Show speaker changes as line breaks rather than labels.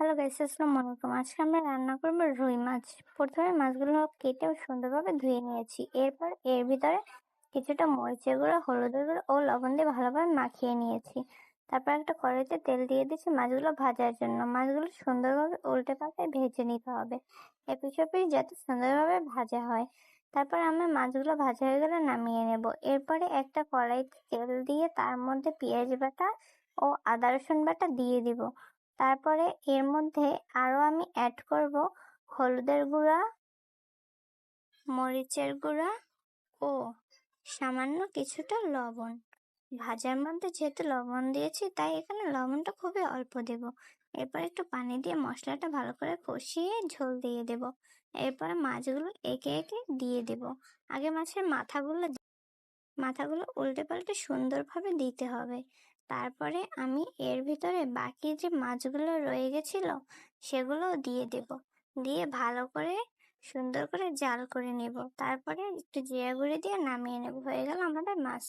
Hello guys, আসসালামু আলাইকুম। আজকে আমরা রান্না করবো রুই মাছ। প্রথমে মাছগুলো কেটে সুন্দরভাবে ধুয়ে নিয়েছি। এরপর এর ভিতরে কিছুটা মরিচের গুঁড়ো, হলুদের গুঁড়ো ও লবণ দিয়ে ভালোভাবে মাখিয়ে নিয়েছি। তারপর একটা কড়াইতে তেল দিয়ে দিচ্ছি মাছগুলো ভাজার জন্য। মাছগুলো সুন্দরভাবে উল্টে পাল্টে ভেজে নিতে হবে, এপিস ওপিস যাতে সুন্দরভাবে ভাজা হয়। তারপর আমরা মাছগুলো ভাজা হয়ে গেলে নামিয়ে নেব। এরপরে একটা কড়াইতে তেল দিয়ে তার মধ্যে পেঁয়াজ বাটা ও আদা রসুন বাটা দিয়ে দিব। তারপরে এর মধ্যে আরো আমি অ্যাড করব হলুদের গুঁড়া, মরিচের গুঁড়া ও সামান্য কিছুটা লবণ। ভাজার মধ্যে যেহেতু লবণ দিয়েছি তাই এখানে লবণটা খুবই অল্প দেব। এরপর একটু পানি দিয়ে মশলাটা ভালো করে কষিয়ে ঝোল দিয়ে দেব। এরপরে মাছগুলো একে একে দিয়ে দেব। আগে মাছের মাথাগুলো উল্টে পাল্টে সুন্দরভাবে দিতে হবে। তারপরে আমি এর ভিতরে বাকি যে মাছগুলো রয়ে গেছিল সেগুলোও দিয়ে দেব। দিয়ে ভালো করে সুন্দর করে জাল করে নেব। তারপরে একটু জিরা গুঁড়ি দিয়ে নামিয়ে নেব। হয়ে গেল আমাদের মাছ।